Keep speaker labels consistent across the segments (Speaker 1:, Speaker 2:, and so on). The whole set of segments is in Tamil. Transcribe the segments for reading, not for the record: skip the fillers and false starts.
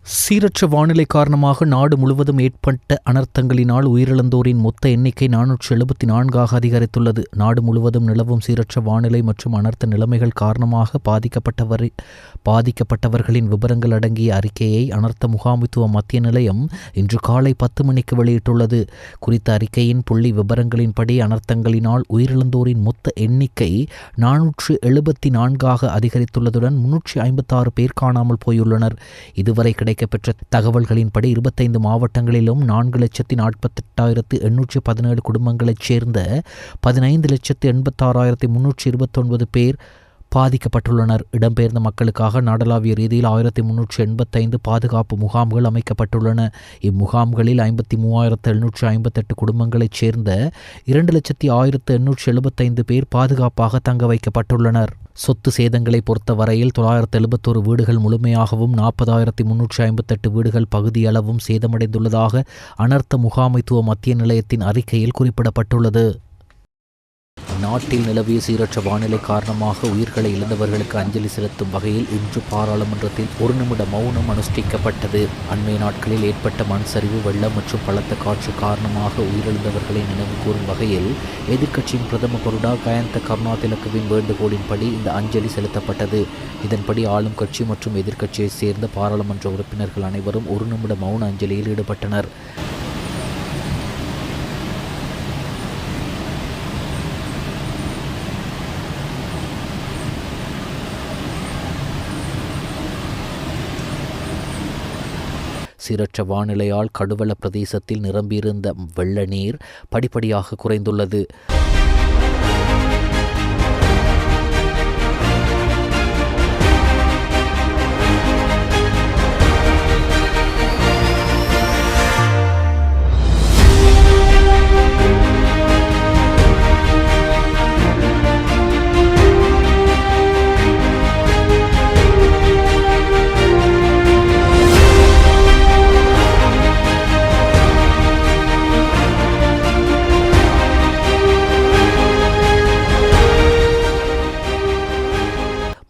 Speaker 1: சீரற்ற வானிலை காரணமாக நாடு முழுவதும் ஏற்பட்ட அனர்த்தங்களினால் உயிரிழந்தோரின் மொத்த எண்ணிக்கை 474 அதிகரித்துள்ளது. நாடு முழுவதும் நிலவும் சீரற்ற வானிலை மற்றும் அனர்த்த நிலைமைகள் காரணமாக பாதிக்கப்பட்டவர்களின் விவரங்கள் அடங்கிய அறிக்கையை அனர்த்த முகாமைத்துவ மத்திய நிலையம் இன்று காலை 10 மணிக்கு வெளியிட்டுள்ளது. குறித்த அறிக்கையின் புள்ளி விவரங்களின்படி அனர்த்தங்களினால் உயிரிழந்தோரின் மொத்த எண்ணிக்கை 474 அதிகரித்துள்ளதுடன் 356 பேர் காணாமல் போயுள்ளனர். இதுவரை கிடைக்கப்பெற்ற தகவல்களின்படி 25 மாவட்டங்களிலும் 4,48,817 குடும்பங்களைச் சேர்ந்த 15,86,329 பேர் பாதிக்கப்பட்டுள்ளனர். இடம்பெயர்ந்த மக்களுக்காக நாடளாவிய ரீதியில் 1385 பாதுகாப்பு முகாம்கள் அமைக்கப்பட்டுள்ளன. இம்முகாம்களில் 53,758 குடும்பங்களைச் சேர்ந்த 2,01,875 பேர் பாதுகாப்பாக தங்க வைக்கப்பட்டுள்ளனர். சொத்து சேதங்களை பொறுத்த வரையில் 971 வீடுகள் முழுமையாகவும் 40,358 வீடுகள் பகுதியளவும் சேதமடைந்துள்ளதாக அனர்த்த முகாமைத்துவ மத்திய நிலையத்தின் அறிக்கையில் குறிப்பிடப்பட்டுள்ளது. நாட்டில் நிலவிய சீரற்ற வானிலை காரணமாக உயிர்களை இழந்தவர்களுக்கு அஞ்சலி செலுத்தும் வகையில் இன்று பாராளுமன்றத்தில் 1 நிமிட மௌனம் அனுஷ்டிக்கப்பட்டது. அண்மைய நாட்களில் ஏற்பட்ட மண் சரிவு, வெள்ளம் மற்றும் பலத்த காற்று காரணமாக உயிரிழந்தவர்களை நினைவு கூறும் வகையில் எதிர்க்கட்சியின் பிரதம கொறடா கயந்த கருணாதிலக்கவின் வேண்டுகோளின்படி இந்த அஞ்சலி செலுத்தப்பட்டது. இதன்படி ஆளும் கட்சி மற்றும் எதிர்க்கட்சியைச் சேர்ந்த பாராளுமன்ற உறுப்பினர்கள் அனைவரும் 1 நிமிட மௌன அஞ்சலியில் ஈடுபட்டனர். சீரற்ற வானிலையால் கடுவள பிரதேசத்தில் நிரம்பியிருந்த வெள்ள நீர் படிப்படியாக குறைந்துள்ளது.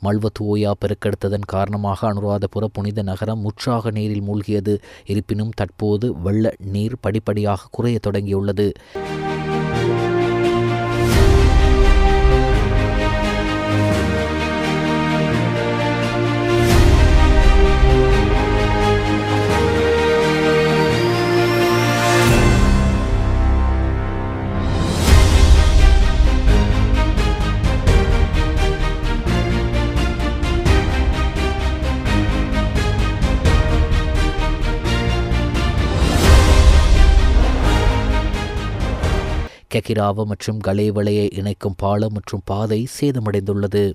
Speaker 1: மல்வத்துஓயா பெருக்கெடுத்ததன் காரணமாக அனுராதபுர புனித நகரம் முற்றாக நீரில் மூழ்கியது. இருப்பினும் தற்போது வெள்ள நீர் படிப்படியாக குறைய தொடங்கியுள்ளது. கெகிராவ மற்றும் கலேவளையை இணைக்கும் பாலம் மற்றும் பாதை சேதமடைந்துள்ளது.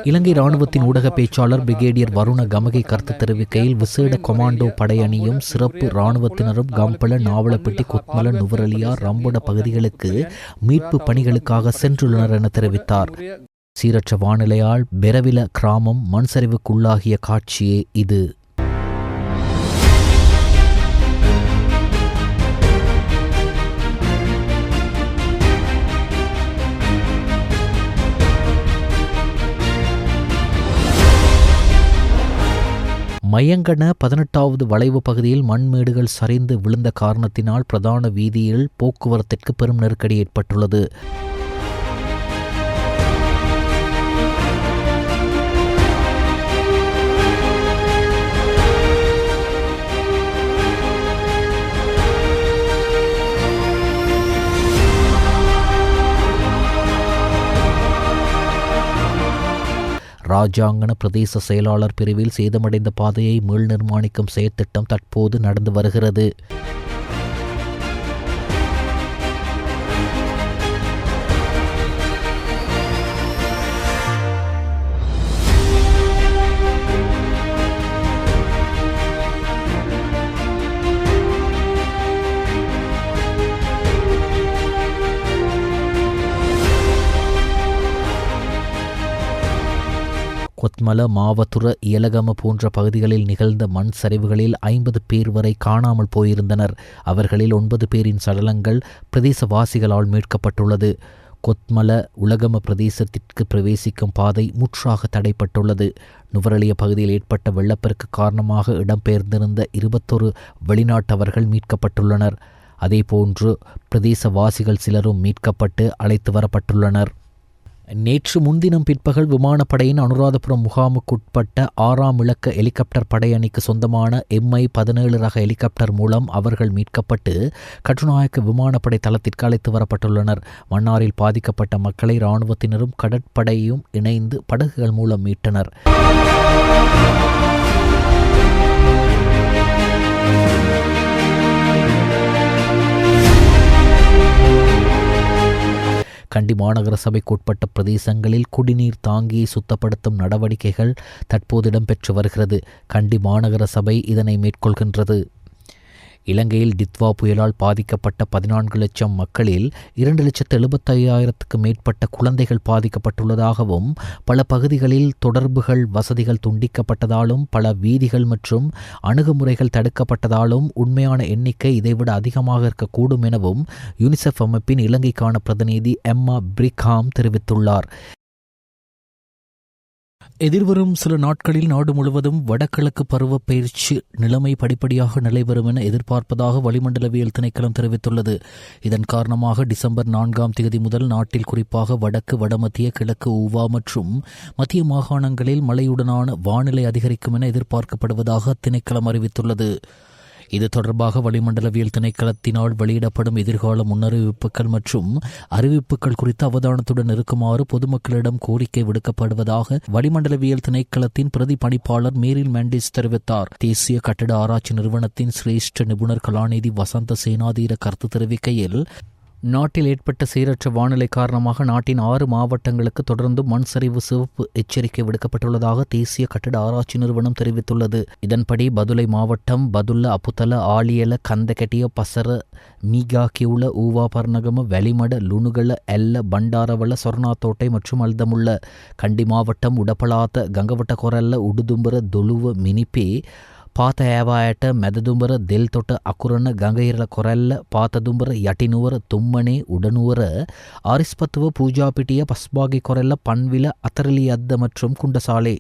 Speaker 1: இலங்கை இராணுவத்தின் ஊடக பேச்சாளர் பிரிகேடியர் வருண கமகை கருத்து தெரிவிக்கையில், விசேட கொமாண்டோ படையணியும் சிறப்பு இராணுவத்தினரும் கம்பள, நாவலப்பிட்டி, கொத்மல, நுவரெலியா, ரம்பொட பகுதிகளுக்கு மீட்பு பணிகளுக்காக சென்றுள்ளனர் என தெரிவித்தார். சீரற்ற வானிலையால் பெரவில கிராமம் மண் சரிவுக்குள்ளாகிய காட்சியே இது. மயங்கன 18வது வளைவு பகுதியில் மண்மேடுகள் சரிந்து விழுந்த காரணத்தினால் பிரதான வீதியில் போக்குவரத்திற்கு பெரும் நெருக்கடி ஏற்பட்டுள்ளது. ராஜாங்கன பிரதேச செயலாளர் பிரிவில் சேதமடைந்த பாதையை மீள் நிர்மாணிக்கும் செயற்திட்டம் தற்போது நடந்து வருகிறது. கொத்மல, மாவத்துர, இயலகம போன்ற பகுதிகளில் நிகழ்ந்த மண் சரிவுகளில் 50 பேர் வரை காணாமல் போயிருந்தனர். அவர்களில் 9 பேரின் சடலங்கள் பிரதேசவாசிகளால் மீட்கப்பட்டுள்ளது. கொத்மல உலகம பிரதேசத்திற்கு பிரவேசிக்கும் பாதை முற்றாக தடைப்பட்டுள்ளது. நுவரெலிய பகுதியில் ஏற்பட்ட வெள்ளப்பெருக்கு காரணமாக இடம்பெயர்ந்திருந்த 21 வெளிநாட்டவர்கள் மீட்கப்பட்டுள்ளனர். அதேபோன்று பிரதேசவாசிகள் சிலரும் மீட்கப்பட்டு அழைத்து வரப்பட்டுள்ளனர். நேற்று முன்தினம் பிற்பகல் விமானப்படையின் அனுராதபுரம் முகாமுக்குட்பட்ட 6ஆம் இலக்க ஹெலிகாப்டர் படையணிக்கு சொந்தமான MI-17 ரக ஹெலிகாப்டர் மூலம் அவர்கள் மீட்கப்பட்டு கட்டுநாயக்க விமானப்படை தளத்திற்கு அழைத்து வரப்பட்டுள்ளனர். மன்னாரில் பாதிக்கப்பட்ட மக்களை இராணுவத்தினரும் கடற்படையும் இணைந்து படகுகள் மூலம் மீட்டனர். கண்டி மாநகர சபைக்குட்பட்ட பிரதேசங்களில் குடிநீர் தாங்கியை சுத்தப்படுத்தும் நடவடிக்கைகள் தற்போது இடம்பெற்று வருகிறது. கண்டி மாநகர சபை இதனை மேற்கொள்கின்றது. இலங்கையில் டித்வா புயலால் பாதிக்கப்பட்ட 14 லட்சம் மக்களில் 2,75,000க்கு மேற்பட்ட குழந்தைகள் பாதிக்கப்பட்டுள்ளதாகவும் பல பகுதிகளில் தொடர்புகள் வசதிகள் துண்டிக்கப்பட்டதாலும் பல வீதிகள் மற்றும் அணுகுமுறைகள் தடுக்கப்பட்டதாலும் உண்மையான எண்ணிக்கை இதைவிட அதிகமாக இருக்கக்கூடும் எனவும் யூனிசெஃப் அமைப்பின் இலங்கைக்கான பிரதிநிதி எம்மா பிரிக்ஹாம் தெரிவித்துள்ளார். எதிர்வரும் சில நாட்களில் நாடு முழுவதும் வடகிழக்கு பருவ பயிற்சி நிலைமை படிப்படியாக நிலைவரும் என எதிர்பார்ப்பதாக வளிமண்டலவியல் திணைக்களம் தெரிவித்துள்ளது. இதன் காரணமாக டிசம்பர் 4ஆம் தேதி முதல் நாட்டில் குறிப்பாக வடக்கு, வடமத்திய, கிழக்கு, ஊவா மற்றும் மத்திய மாகாணங்களில் மழையுடனான வானிலை அதிகரிக்கும் என எதிர்பார்க்கப்படுவதாக அத்திணைக்களம் அறிவித்துள்ளது. இது தொடர்பாக வளிமண்டலவியல் திணைக்களத்தினால் வெளியிடப்படும் எதிர்கால முன்னறிவிப்புகள் மற்றும் அறிவிப்புகள் குறித்து அவதானத்துடன் இருக்குமாறு பொதுமக்களிடம் கோரிக்கை விடுக்கப்படுவதாக வளிமண்டலவியல் திணைக்களத்தின் பிரதி பணிப்பாளர் மேரில் மெண்டிஸ் தெரிவித்தார். தேசிய கட்டிட ஆராய்ச்சி நிறுவனத்தின் சிரேஷ்ட நிபுணர் கலாநிதி வசந்த சேனாதீர கருத்து தெரிவிக்கையில், நாட்டில் ஏற்பட்ட சீரற்ற வானிலை காரணமாக நாட்டின் 6 மாவட்டங்களுக்கு தொடர்ந்து மண் சரிவு சிவப்பு எச்சரிக்கை விடுக்கப்பட்டுள்ளதாக தேசிய கட்டிட ஆராய்ச்சி நிறுவனம் தெரிவித்துள்ளது. இதன்படி பதுளை மாவட்டம் பதுல்ல, அப்புத்தல, ஆலியல, கந்தகெட்டிய, பசர, மீகாக்கியுள்ள, ஊவா, பர்ணகம, வெளிமட, லுணுகல, எல்ல, பண்டாரவள, சொர்ணாத்தோட்டை மற்றும் அல்தமுள்ள, கண்டி மாவட்டம் உடப்பலாத்த, கங்கவட்ட கொரல்ல, உடுதும்பர, தொழுவ, மினிப்பே, පාත ඇවායට මැදදුඹර දෙල්තොට අකුරණ ගඟහිරල කොරැල්ල පාතදුඹර යටිනුවර තුම්මනේ උඩනුවර ආරිස්පත්තුව பூஜாபிட்டிய பஸ்பாகி கொரல்ல பன்வில அத்தரலியத்த மற்றும் குண்டசாலை.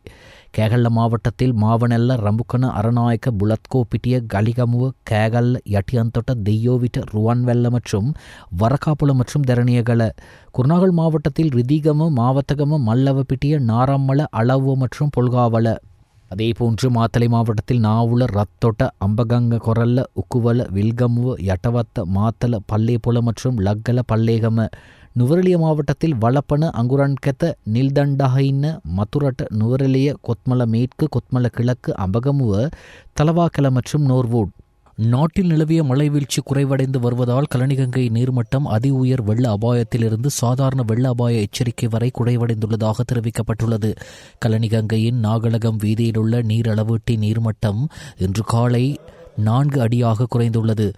Speaker 1: கேகல்ல மாவட்டத்தில் மாவனெல்ல, ரம்புக்கன, அரநாயக்க, புலத்கோ பிட்டிய, கலிகமுவ, கேகல்ல, யட்டியந்தொட்ட, தெய்யோவிட்ட, ருவான்வெல்ல மற்றும் வரக்காப்புல மற்றும் தரணியகல. குருநாகல் மாவட்டத்தில் ரிதிகம, மாவத்தகம, மல்லவ பிட்டிய, நாரம்மல, அளவு மற்றும் பொல்காவல. அதேபோன்று மாத்தளை மாவட்டத்தில் நாவுல, ரத்தொட்ட, அம்பகங்க கொரல்ல, உக்குவல, வில்கமுவ, யட்டவத்த, மாத்தல, பல்லேபுல மற்றும் லக்கல, பல்லேகம. நுவரெலிய மாவட்டத்தில் வளப்பன, அங்குரன்கெத்த, நில்தண்டஹின்ன, மதுரட்ட, நுவரெலிய, கொத்மல மேற்கு, கொத்மல கிழக்கு, அம்பகமுவ, தலவாக்கல மற்றும் நோர்வூட். நாட்டில் நிலவிய மழைவீழ்ச்சி குறைவடைந்து வருவதால் கலனிகங்கை நீர்மட்டம் அதி உயர் வெள்ள அபாயத்திலிருந்து சாதாரண வெள்ள அபாய எச்சரிக்கை வரை குறைவடைந்துள்ளதாக தெரிவிக்கப்பட்டுள்ளது. கலனிகங்கையின் நாகலகம் வீதியில் உள்ள நீர் அளவீட்டி நீர்மட்டம் இன்று காலை 4 அடியாக குறைந்துள்ளது.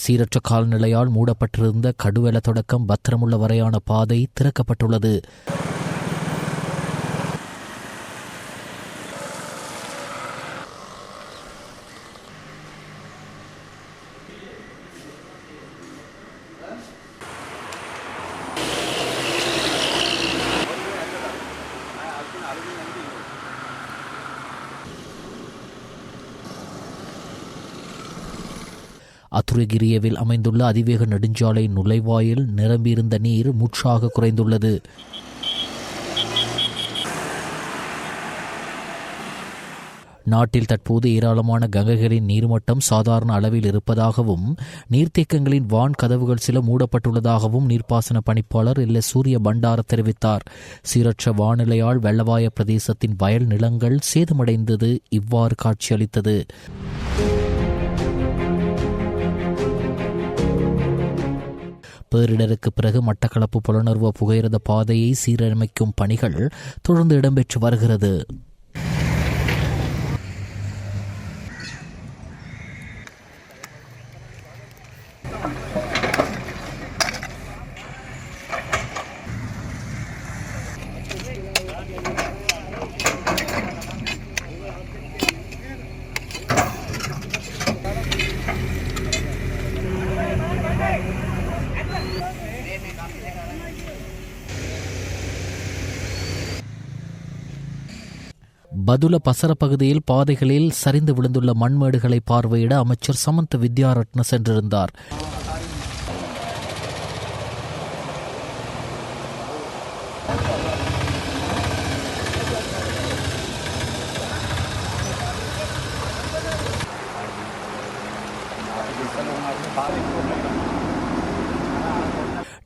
Speaker 1: சீரற்ற கால்நிலையால் மூடப்பட்டிருந்த கடுவெல தொடக்கம் பத்திரமுள்ள வரையான பாதை திறக்கப்பட்டுள்ளது. அத்துரகிரியவில் அமைந்துள்ள அதிவேக நெடுஞ்சாலை நுழைவாயில் நிரம்பியிருந்த நீர் முற்றாக குறைந்துள்ளது. நாட்டில் தற்போது ஏராளமான கங்கைகளின் நீர்மட்டம் சாதாரண அளவில் இருப்பதாகவும் நீர்த்தேக்கங்களின் வான் கதவுகள் சில மூடப்பட்டுள்ளதாகவும் நீர்ப்பாசன பணிப்பாளர் எல்ல சூரிய பண்டார தெரிவித்தார். சீரற்ற வானிலையால் வெள்ளவாய பிரதேசத்தின் வயல் நிலங்கள் சேதமடைந்தது இவ்வாறு காட்சியளித்தது. பேரிடருக்கு பிறகு மட்டக்களப்பு புலனர்வ புகையிரத பாதையை சீரமைக்கும் பணிகள் தொடர்ந்து இடம்பெற்று வருகிறது. பதுல பசர பகுதியில் பாதைகளில் சரிந்து விழுந்துள்ள மண்மேடுகளை பார்வையிட அமைச்சர் சமந்த வித்யாரட்ன சென்றிருந்தார்.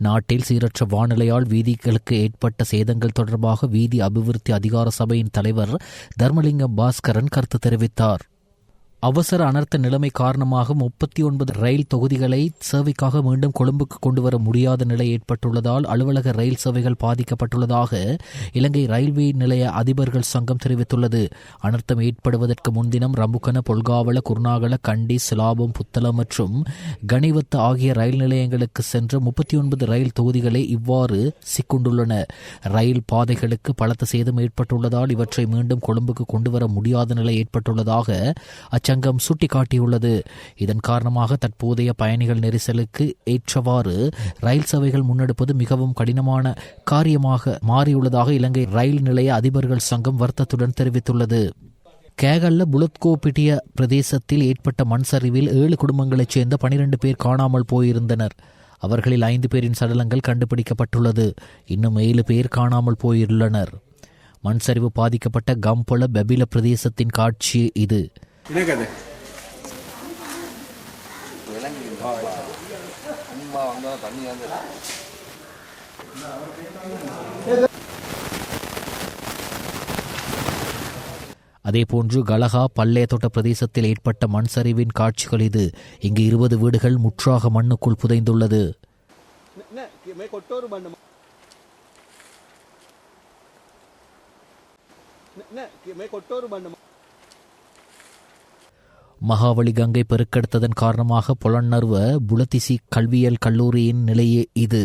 Speaker 1: நாட்டில் சீரற்ற வானிலையால் வீதிகளுக்கு ஏற்பட்ட சேதங்கள் தொடர்பாக வீதி அபிவிருத்தி அதிகார சபையின் தலைவர் தர்மலிங்கம் பாஸ்கரன் கருத்து தெரிவித்தார். அவசர அனர்த்த நிலைமை காரணமாக 39 ரயில் தொகுதிகளை சேவைக்காக மீண்டும் கொழும்புக்கு கொண்டுவர முடியாத நிலை ஏற்பட்டுள்ளதால் அலுவலக ரயில் சேவைகள் பாதிக்கப்பட்டுள்ளதாக இலங்கை ரயில்வே நிலைய அதிபர்கள் சங்கம் தெரிவித்துள்ளது. அனர்த்தம் ஏற்படுவதற்கு முன்தினம் ரம்புக்கன, பொல்காவள, குருநாகல, கண்டி, சிலாபம், புத்தளம் மற்றும் கனிவத்த ஆகிய ரயில் நிலையங்களுக்கு சென்ற 39 ரயில் தொகுதிகளே இவ்வாறு சிக்குண்டுள்ளன. ரயில் பாதைகளுக்கு பலத்த சேதம் ஏற்பட்டுள்ளதால் இவற்றை மீண்டும் கொழும்புக்கு கொண்டுவர முடியாத நிலை ஏற்பட்டுள்ளதாக சங்கம் சுட்டிக்காட்டியுள்ளது. இதன் காரணமாக தற்போதைய பயணிகள் நெரிசலுக்கு ஏற்றவாறு ரயில் சேவைகள் முன்னெடுப்பது மிகவும் கடினமான காரியமாக மாறியுள்ளதாக இலங்கை ரயில் நிலைய அதிபர்கள் சங்கம் வருத்தத்துடன் தெரிவித்துள்ளது. கேகல்ல புலத்கோபிட்டிய பிரதேசத்தில் ஏற்பட்ட மண் சரிவில் 7 குடும்பங்களைச் சேர்ந்த 12 பேர் காணாமல் போயிருந்தனர். அவர்களில் 5 பேரின் சடலங்கள் கண்டுபிடிக்கப்பட்டுள்ளது. இன்னும் 7 பேர் காணாமல் போயுள்ளனர். மண் சரிவு பாதிக்கப்பட்ட கம்பொல பெபில பிரதேசத்தின் காட்சி இது. அதேபோன்று கலகா பல்லேத்தோட்ட பிரதேசத்தில் ஏற்பட்ட மண் சரிவின் காட்சிகள் இது. இங்கு 20 வீடுகள் முற்றாக மண்ணுக்குள் புதைந்துள்ளது. மகாவலி கங்கை பெருக்கெடுத்ததன் காரணமாக பொலன்னர்வ புலத்திசி கல்வியியல் கல்லூரியின் நிலையே இது.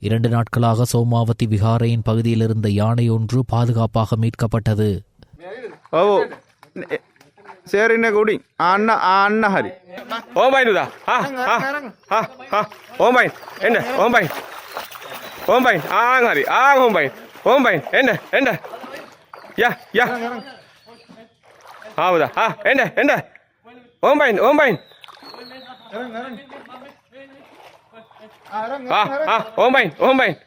Speaker 1: இரண்டு நாட்களாக சோமாவதி விகாரையின் பகுதியில் இருந்த யானை ஒன்று பாதுகாப்பாக மீட்கப்பட்டது.
Speaker 2: சேரின கூடி அண்ணா அண்ணா ஹரி ஓம்பாயினுதா ஓம்பாயின் என்ன ஓம்பாயின் ஓம்பாயின் ஹரி ஓம்பாயின் ஓம்பாயின் என்ன என்ன யா யா ಹೌದಾ ಎಂಡ ಎಂಡ ಓಂಬೈನ್ ಓಂಬೈನ್ ಓಂಬೈನ್ ಓಂಬೈನ್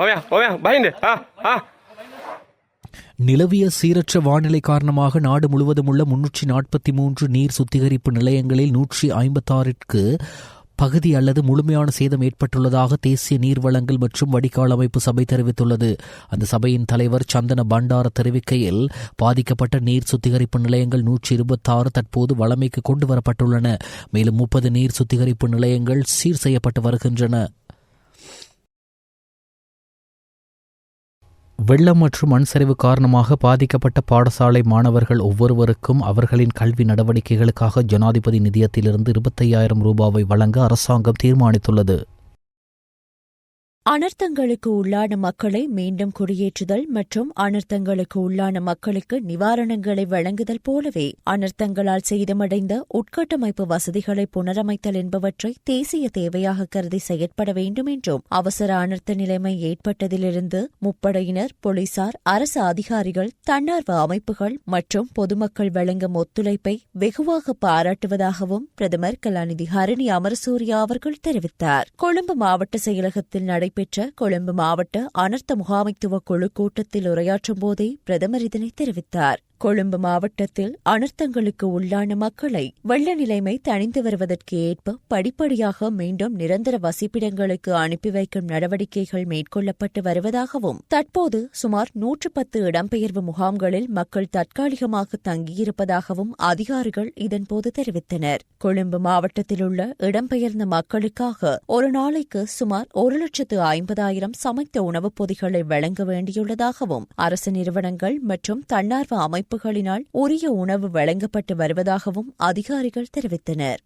Speaker 2: ஓயா ஓயா பைண்ட்
Speaker 1: நிலவிய சீரற்ற வானிலை காரணமாக நாடு முழுவதும் உள்ள 343 நீர் சுத்திகரிப்பு நிலையங்களில் 156ற்கு பகுதி அல்லது முழுமையான சேதம் ஏற்பட்டுள்ளதாக தேசிய நீர்வளங்கள் மற்றும் வடிகால் அமைப்பு சபை தெரிவித்துள்ளது. அந்த சபையின் தலைவர் சந்தன பண்டார தெரிவிக்கையில், பாதிக்கப்பட்ட நீர் சுத்திகரிப்பு நிலையங்கள் 126 தற்போது வழமைக்கு கொண்டு வரப்பட்டுள்ளன. மேலும் 30 நீர் சுத்திகரிப்பு நிலையங்கள் சீர் செய்யப்பட்டு வருகின்றன. வெள்ளம் மற்றும் மண் சரிவு காரணமாக பாதிக்கப்பட்ட பாடசாலை மாணவர்கள் ஒவ்வொருவருக்கும் அவர்களின் கல்வி நடவடிக்கைகளுக்காக ஜனாதிபதி நிதியத்திலிருந்து 25,000 ரூபாவை வழங்க அரசாங்கம் தீர்மானித்துள்ளது.
Speaker 3: அனர்த்தங்களுக்கு உள்ளான மக்களை மீண்டும் குடியேற்றுதல் மற்றும் அனர்த்தங்களுக்கு உள்ளான மக்களுக்கு நிவாரணங்களை வழங்குதல் போலவே அனர்த்தங்களால் சேதமடைந்த உட்கட்டமைப்பு வசதிகளை புனரமைத்தல் என்பவற்றை தேசிய தேவையாக கருதி செயற்பட வேண்டும் என்றும், அவசர அனர்த்த நிலைமை ஏற்பட்டதிலிருந்து முப்படையினர், போலீசார், அரசு அதிகாரிகள், தன்னார்வ அமைப்புகள் மற்றும் பொதுமக்கள் வழங்கும் ஒத்துழைப்பை வெகுவாக பாராட்டுவதாகவும் பிரதமர் கலாநிதி ஹரணி அமரசூரியா அவர்கள் தெரிவித்தார். கொழும்பு மாவட்ட செயலகத்தில் நடைபெற்ற கொழும்பு மாவட்ட அனர்த்த முகாமைத்துவ குழு கூட்டத்தில் உரையாற்றும் போதே பிரதமர் இதனை தெரிவித்தார். கொழும்பு மாவட்டத்தில் அனர்த்தங்களுக்கு உள்ளான மக்களை வெள்ள நிலைமை தணிந்து வருவதற்கு ஏற்ப படிப்படியாக மீண்டும் நிரந்தர வசிப்பிடங்களுக்கு அனுப்பி வைக்கும் நடவடிக்கைகள் மேற்கொள்ளப்பட்டு வருவதாகவும், தற்போது சுமார் 110 இடம்பெயர்வு முகாம்களில் மக்கள் தற்காலிகமாக தங்கியிருப்பதாகவும் அதிகாரிகள் இதன்போது தெரிவித்தனர். கொழும்பு மாவட்டத்தில் உள்ள இடம்பெயர்ந்த மக்களுக்காக ஒரு நாளைக்கு சுமார் 1,50,000 சமைத்த உணவுப் பொதிகளை வழங்க வேண்டியுள்ளதாகவும், அரசு நிறுவனங்கள் மற்றும் தன்னார்வ அமைப்புகளினால் உரிய உணவு வழங்கப்பட்டு வருவதாகவும் அதிகாரிகள் தெரிவித்தனர்.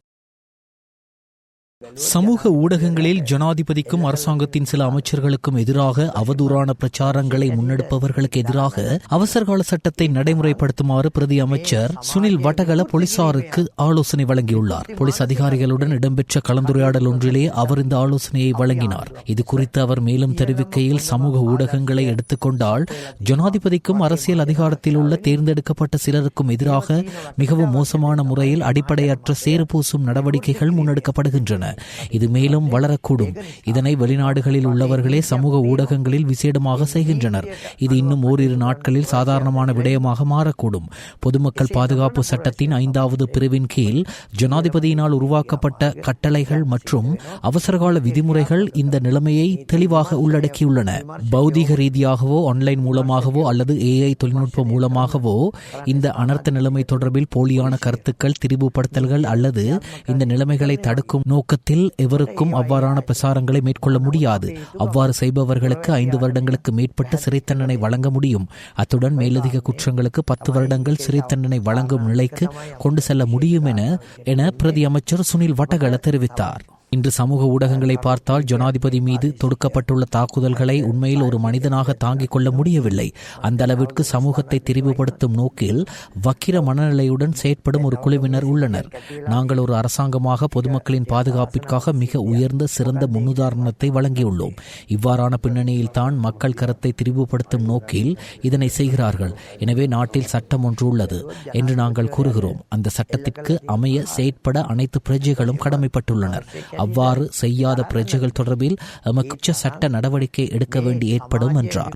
Speaker 1: சமூக ஊடகங்களில் ஜனாதிபதிக்கும் அரசாங்கத்தின் சில அமைச்சர்களுக்கும் எதிராக அவதூறான பிரச்சாரங்களை முன்னெடுப்பவர்களுக்கு எதிராக அவசரகால சட்டத்தை நடைமுறைப்படுத்துமாறு பிரதி அமைச்சர் சுனில் வட்டகல போலீசாருக்கு ஆலோசனை வழங்கியுள்ளார். போலீஸ் அதிகாரிகளுடன் இடம்பெற்ற கலந்துரையாடல் ஒன்றிலே அவர் இந்த ஆலோசனையை வழங்கினார். இது குறித்து அவர் மேலும் தெரிவிக்கையில், சமூக ஊடகங்களை எடுத்துக்கொண்டால் ஜனாதிபதிக்கும் அரசியல் அதிகாரத்தில் உள்ள தேர்ந்தெடுக்கப்பட்ட சிலருக்கும் எதிராக மிகவும் மோசமான முறையில் அடிப்படையற்ற சேறுபூசும் நடவடிக்கைகள் முன்னெடுக்கப்படுகின்றன. இது மேலும் வளரக்கூடும். இதனை வெளிநாடுகளில் உள்ளவர்களே சமூக ஊடகங்களில் விசேடமாக செய்கின்றனர். இது இன்னும் ஓரிரு நாட்களில் சாதாரணமான விடயமாக மாறக்கூடும். பொதுமக்கள் பாதுகாப்பு சட்டத்தின் 5வது பிரிவின் கீழ் ஜனாதிபதியினால் உருவாக்கப்பட்ட கட்டளைகள் மற்றும் அவசரகால விதிமுறைகள் இந்த நிலைமையை தெளிவாக உள்ளடக்கியுள்ளன. பௌதீக ரீதியாகவோ ஆன்லைன் மூலமாகவோ அல்லது AI தொழில்நுட்பம் மூலமாகவோ இந்த அனர்த்த நிலைமை தொடர்பில் போலியான கருத்துக்கள், திரிவுபடுத்தல்கள் அல்லது இந்த நிலைமைகளை தடுக்கும் நோக்கத்தில் எவருக்கும் அவ்வாறான பிரசாரங்களை மேற்கொள்ள முடியாது. அவ்வாறு செய்பவர்களுக்கு 5 வருடங்களுக்கு மேற்பட்ட சிறை தண்டனை வழங்க முடியும். அத்துடன் மேலதிக குற்றங்களுக்கு 10 வருடங்கள் சிறை தண்டனை வழங்கும் நிலைக்கு கொண்டு செல்ல முடியும் என பிரதி அமைச்சர் சுனில் வட்டகல தெரிவித்தார். இன்று சமூக ஊடகங்களை பார்த்தால் ஜனாதிபதி மீது தொடுக்கப்பட்டுள்ள தாக்குதல்களை உண்மையில் ஒரு மனிதனாக தாங்கிக் கொள்ள முடியவில்லை. அந்த அளவிற்கு சமூகத்தை திரிவுபடுத்தும் நோக்கில் வக்கிர மனநிலையுடன் செயற்படும் ஒரு குழுவினர் உள்ளனர். நாங்கள் ஒரு அரசாங்கமாக பொதுமக்களின் பாதுகாப்பிற்காக மிக உயர்ந்த சிறந்த முன்னுதாரணத்தை வழங்கியுள்ளோம். இவ்வாறான பின்னணியில் தான் மக்கள் கருத்தை திரிவுபடுத்தும் நோக்கில் இதனை செய்கிறார்கள். எனவே நாட்டில் சட்டம் ஒன்று உள்ளது என்று நாங்கள் கூறுகிறோம். அந்த சட்டத்திற்கு அமைய செயற்பட அனைத்து பிரஜைகளும் கடமைப்பட்டுள்ளனர். அவ்வாறு செய்யாத பிரஜைகள் தொடர்பில் எமக்கு சட்ட நடவடிக்கை எடுக்க வேண்டி ஏற்படும் என்றார்.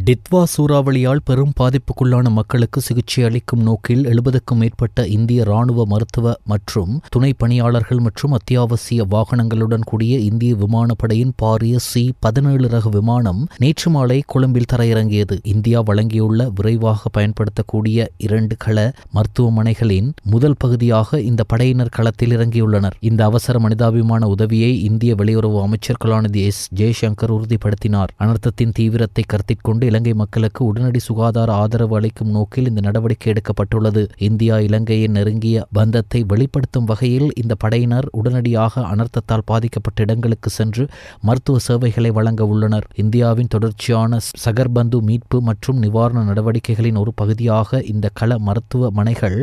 Speaker 1: டிட்வா சூறாவளியால் பெரும் பாதிப்புக்குள்ளான மக்களுக்கு சிகிச்சை அளிக்கும் நோக்கில் 70க்கும் மேற்பட்ட இந்திய ராணுவ மருத்துவ மற்றும் துணை பணியாளர்கள் மற்றும் அத்தியாவசிய வாகனங்களுடன் கூடிய இந்திய விமானப்படையின் பாரிய C-17 ரக விமானம் நேற்று மாலை கொழும்பில் தரையிறங்கியது. இந்தியா வழங்கியுள்ள விரைவாக பயன்படுத்தக்கூடிய 2 கள மருத்துவமனைகளின் முதல் பகுதியாக இந்த படையினர் களத்தில் இறங்கியுள்ளனர். இந்த அவசர மனிதாபிமான உதவியை இந்திய வெளியுறவு அமைச்சர் கலாநிதி S. ஜெய்சங்கர் உறுதிப்படுத்தினார். அனர்த்தத்தின் தீவிரத்தை கருத்தில் கொண்டு இலங்கை மக்களுக்கு உடனடி சுகாதார ஆதரவு அளிக்கும் நோக்கில் இந்த நடவடிக்கை எடுக்கப்பட்டுள்ளது. இந்தியா இலங்கையின் நெருங்கிய பந்தத்தை வெளிப்படுத்தும் வகையில் இந்த படையினர் உடனடியாக அனர்த்தத்தால் பாதிக்கப்பட்ட இடங்களுக்கு சென்று மருத்துவ சேவைகளை வழங்க உள்ளனர். இந்தியாவின் தொடர்ச்சியான சகர்பந்து மீட்பு மற்றும் நிவாரண நடவடிக்கைகளின் ஒரு பகுதியாக இந்த கள மருத்துவமனைகள்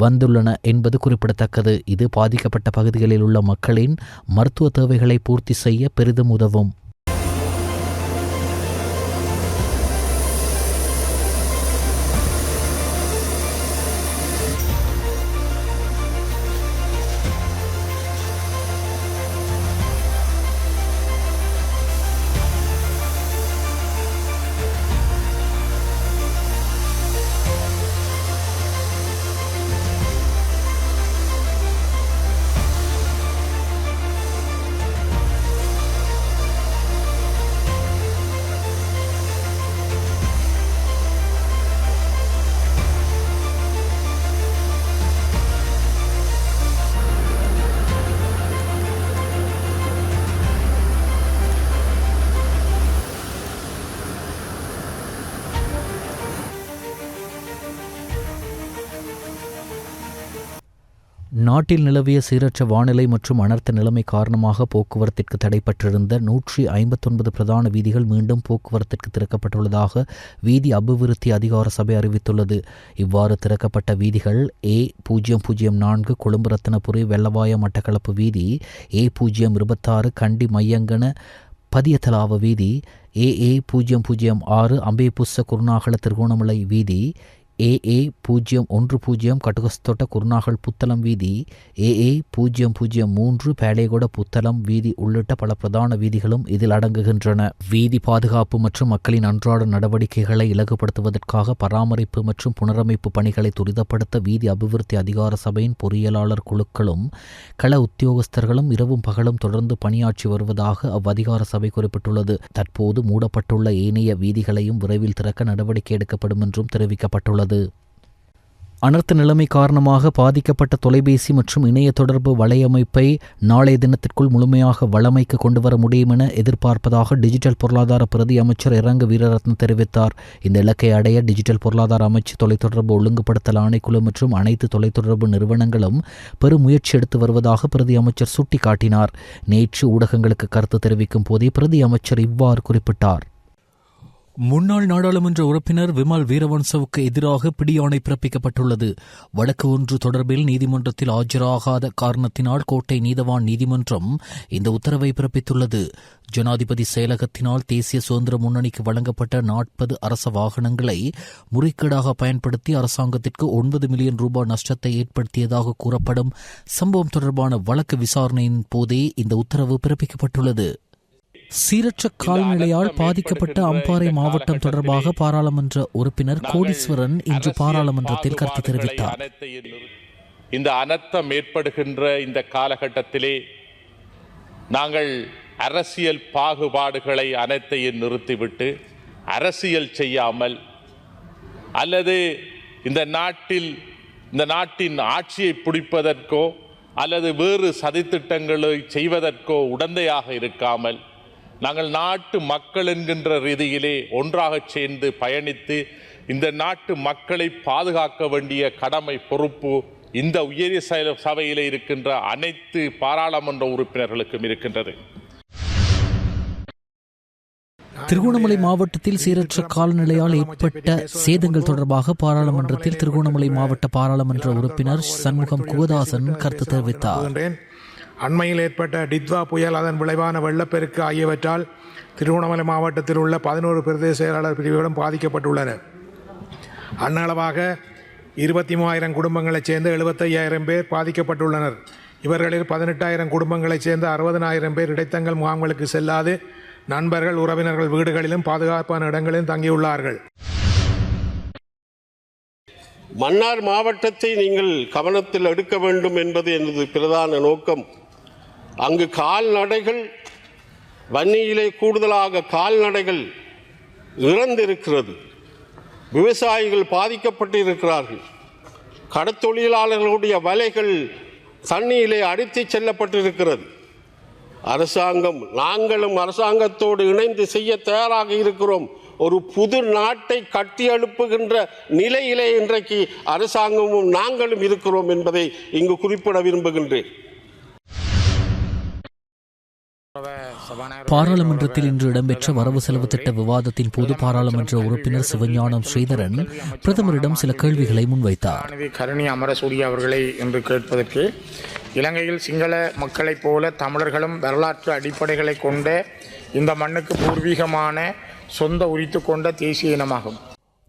Speaker 1: வந்துள்ளன என்பது குறிப்பிடத்தக்கது. இது பாதிக்கப்பட்ட பகுதிகளில் உள்ள மக்களின் மருத்துவ தேவைகளை பூர்த்தி செய்ய பெரிதும் உதவும். நாட்டில் நிலவிய சீரற்ற வானிலை மற்றும் அனர்த்த நிலைமை காரணமாக போக்குவரத்திற்கு தடைப்பட்டிருந்த 159 பிரதான வீதிகள் மீண்டும் போக்குவரத்திற்கு திறக்கப்பட்டுள்ளதாக வீதி அபிவிருத்தி அதிகார சபை அறிவித்துள்ளது. இவ்வாறு திறக்கப்பட்ட வீதிகள் A004 கொழும்பு ரத்தினபுரி வெள்ளவாய மட்டக்களப்பு வீதி, A026 கண்டி மையங்கன பதியத்தலாவ வீதி, AA006 அம்பேபுஸ்ஸ குருநாகல திருகோணமலை வீதி, AA010 கட்டுகஸ்தோட்ட குருநாகல் புத்தளம் வீதி, AA003 பேலேகொட புத்தளம் வீதி உள்ளிட்ட பல பிரதான வீதிகளும் இதில் அடங்குகின்றன. வீதி பாதுகாப்பு மற்றும் மக்களின் அன்றாட நடவடிக்கைகளை இலகுபடுத்துவதற்காக பராமரிப்பு மற்றும் புனரமைப்பு பணிகளை துரிதப்படுத்த வீதி அபிவிருத்தி அதிகார சபையின் பொறியியலாளர் குழுக்களும் கள உத்தியோகஸ்தர்களும் இரவும் பகலும் தொடர்ந்து பணியாற்றி வருவதாக அவ்வதிகார சபை குறிப்பிட்டுள்ளது. தற்போது மூடப்பட்டுள்ள ஏனைய வீதிகளையும் விரைவில் திறக்க நடவடிக்கை எடுக்கப்படும் என்றும் தெரிவிக்கப்பட்டுள்ளது. அனர்த்த நிலைமை காரணமாக பாதிக்கப்பட்ட தொலைபேசி மற்றும் இணைய தொடர்பு வலையமைப்பை நாளைய தினத்திற்குள் முழுமையாக வளமைக்கு கொண்டுவர முடியும் என எதிர்பார்ப்பதாக டிஜிட்டல் பொருளாதார பிரதி அமைச்சர் இரங்க வீரரத்ன தெரிவித்தார். இந்த இலக்கை அடைய டிஜிட்டல் பொருளாதார அமைச்சு, தொலைத்தொடர்பு ஒழுங்குபடுத்தல் ஆணைக்குழு மற்றும் அனைத்து தொலைத்தொடர்பு நிறுவனங்களும் பெரும் முயற்சி எடுத்து வருவதாக பிரதி அமைச்சர் சுட்டிக்காட்டினார். நேற்று ஊடகங்களுக்கு கருத்து தெரிவிக்கும் போதே பிரதி அமைச்சர் இவ்வாறு குறிப்பிட்டார். முன்னாள் நாடாளுமன்ற உறுப்பினர் விமல் வீரவன்சவுக்கு எதிராக பிடியாணை பிறப்பிக்கப்பட்டுள்ளது. வழக்கு ஒன்று தொடர்பில் நீதிமன்றத்தில் ஆஜராகாத காரணத்தினால் கோட்டை நீதவான் நீதிமன்றம் இந்த உத்தரவை பிறப்பித்துள்ளது. ஜனாதிபதி செயலகத்தினால் தேசிய சுதந்திர முன்னணிக்கு வழங்கப்பட்ட 40 அரச வாகனங்களை முறைகேடாக பயன்படுத்தி அரசாங்கத்திற்கு 9 மில்லியன் ரூபாய் நஷ்டத்தை ஏற்படுத்தியதாக கூறப்படும் சம்பவம் தொடர்பான வழக்கு விசாரணையின் போதே இந்த உத்தரவு பிறப்பிக்கப்பட்டுள்ளது. சீரற்ற கால்நிலையால் பாதிக்கப்பட்ட அம்பாறை மாவட்டம் தொடர்பாக பாராளுமன்ற உறுப்பினர் கோடீஸ்வரன் இன்று பாராளுமன்றத்தில் கருத்து தெரிவித்தார்.
Speaker 4: இந்த அனர்த்தம் ஏற்படுகின்ற இந்த காலகட்டத்திலே நாங்கள் அரசியல் பாகுபாடுகளை அனைத்தையும் நிறுத்திவிட்டு அரசியல் செய்யாமல் அல்லது இந்த நாட்டின் ஆட்சியை பிடிப்பதற்கோ அல்லது வேறு சதித்திட்டங்களை செய்வதற்கோ உடந்தையாக இருக்காமல் நாங்கள் நாட்டு மக்கள் என்கின்ற ரீதியிலே ஒன்றாக சேர்ந்து பயணித்து இந்த நாட்டு மக்களை பாதுகாக்க வேண்டிய கடமை பொறுப்பு இந்த உயரிய சபையிலே இருக்கின்ற அனைத்து பாராளுமன்ற உறுப்பினர்களுக்கும் இருக்கின்றது.
Speaker 1: திருகோணமலை மாவட்டத்தில் சீரற்ற காலநிலையால் ஏற்பட்ட சேதங்கள் தொடர்பாக பாராளுமன்றத்தில் திருகோணமலை மாவட்ட பாராளுமன்ற உறுப்பினர் சண்முகம் குகதாசன் கருத்து தெரிவித்தார்.
Speaker 5: அண்மையில் ஏற்பட்ட டித்வா புயல், அதன் விளைவான வெள்ளப்பெருக்கு ஆகியவற்றால் திருகோணமலை மாவட்டத்தில் உள்ள 11 பிரதேச செயலாளர் பிரிவுகளும் பாதிக்கப்பட்டுள்ளன. அன்னளவாக 23,000 குடும்பங்களைச் சேர்ந்த 75,000 பேர் பாதிக்கப்பட்டுள்ளனர். இவர்களில் 18,000 குடும்பங்களைச் சேர்ந்த 60,000 பேர் இடைத்தங்கல் முகாம்களுக்கு செல்லாது நண்பர்கள், உறவினர்கள் வீடுகளிலும் பாதுகாப்பான இடங்களிலும் தங்கியுள்ளார்கள்.
Speaker 6: மன்னார் மாவட்டத்தை நீங்கள் கவனத்தில் எடுக்க வேண்டும் என்பது எனது பிரதான நோக்கம். அங்கு கால்நடைகள், வன்னியிலே கூடுதலாக கால்நடைகள் இறந்திருக்கிறது. விவசாயிகள் பாதிக்கப்பட்டு இருக்கிறார்கள். கடத்தொழிலாளர்களுடைய வலைகள் தண்ணியிலே அடித்துச் செல்லப்பட்டிருக்கிறது. நாங்களும் அரசாங்கத்தோடு இணைந்து செய்ய தயாராக இருக்கிறோம். ஒரு புது நாட்டை கட்டி எழுப்புகின்ற நிலையிலே இன்றைக்கு அரசாங்கமும் நாங்களும் இருக்கிறோம் என்பதை இங்கு குறிப்பிட விரும்புகின்றேன்.
Speaker 1: பாராளுமன்றத்தில் இன்று இடம்பெற்ற வரவு செலவு திட்ட விவாதத்தின் போது பாராளுமன்ற உறுப்பினர் சிவஞானம் ஸ்ரீதரன் பிரதமரிடம் சில கேள்விகளை முன்வைத்தார்.
Speaker 7: கருணி அமரசூரிய அவர்களை என்று கேட்பதற்கு, இலங்கையில் சிங்கள மக்களைப் போல தமிழர்களும் வரலாற்று அடிப்படைகளை கொண்ட இந்த மண்ணுக்கு பூர்வீகமான சொந்த உரித்து கொண்ட தேசிய இனமாகும்.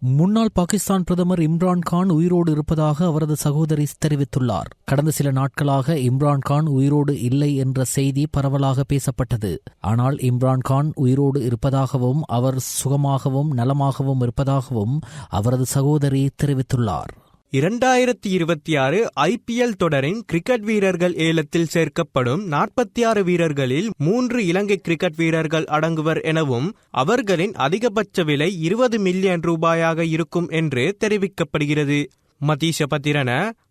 Speaker 1: முன்னாள் பாகிஸ்தான் பிரதமர் இம்ரான்கான் உயிரோடு இருப்பதாக அவரது சகோதரி தெரிவித்துள்ளார். கடந்த சில நாட்களாக இம்ரான்கான் உயிரோடு இல்லை என்ற செய்தி பரவலாக பேசப்பட்டது. ஆனால் இம்ரான்கான் உயிரோடு இருப்பதாகவும் அவர் சுகமாகவும் நலமாகவும் இருப்பதாகவும் அவரது சகோதரி தெரிவித்துள்ளார்.
Speaker 8: 2026 IPL தொடரின் கிரிக்கெட் வீரர்கள் ஏலத்தில் சேர்க்கப்படும் 46 வீரர்களில் 3 இலங்கை கிரிக்கெட் வீரர்கள் அடங்குவர் எனவும் அவர்களின் அதிகபட்ச விலை 20 மில்லியன் ரூபாயாக இருக்கும் என்று தெரிவிக்கப்படுகிறது. மதீஷ பத்திரன,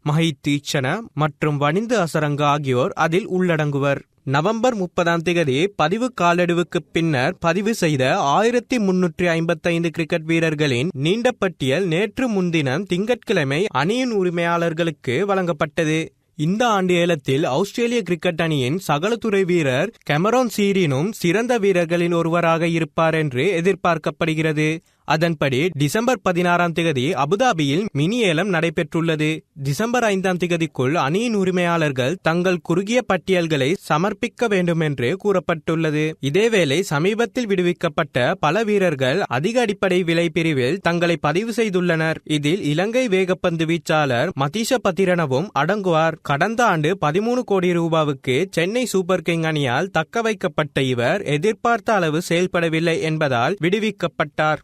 Speaker 8: மஹித் தீட்சண மற்றும் வனிந்து அசரங்க ஆகியோர் அதில் உள்ளடங்குவர். நவம்பர் 30 பதிவு காலெடுவுக்கு பின்னர் பதிவு செய்த 1355 கிரிக்கெட் வீரர்களின் நீண்ட பட்டியல் நேற்று முன்தினம் திங்கட்கிழமை அணியின் உரிமையாளர்களுக்கு வழங்கப்பட்டது. இந்த ஆண்டு ஏலத்தில் ஆஸ்திரேலிய கிரிக்கெட் அணியின் சகலத்துறை வீரர் கெமரோன் சீரினும் சிறந்த வீரர்களில் ஒருவராக இருப்பார் என்று எதிர்பார்க்கப்படுகிறது. அதன்படி டிசம்பர் 16 அபுதாபியில் மினி ஏலம் நடைபெற்றுள்ளது. டிசம்பர் 5 அணியின் உரிமையாளர்கள் தங்கள் குறுகிய பட்டியல்களை சமர்ப்பிக்க வேண்டும் என்று கூறப்பட்டுள்ளது. இதேவேளை சமீபத்தில் விடுவிக்கப்பட்ட பல வீரர்கள் அதிக அடிப்படை விலை பிரிவில் தங்களை பதிவு செய்துள்ளனர். இதில் இலங்கை வேகப்பந்து வீச்சாளர் மதீஷ பத்திரனவும் அடங்குவார். கடந்த ஆண்டு 13 கோடி ரூபாவுக்கு சென்னை சூப்பர் கிங் அணியால் தக்க வைக்கப்பட்ட இவர் எதிர்பார்த்த அளவு செயல்படவில்லை என்பதால் விடுவிக்கப்பட்டார்.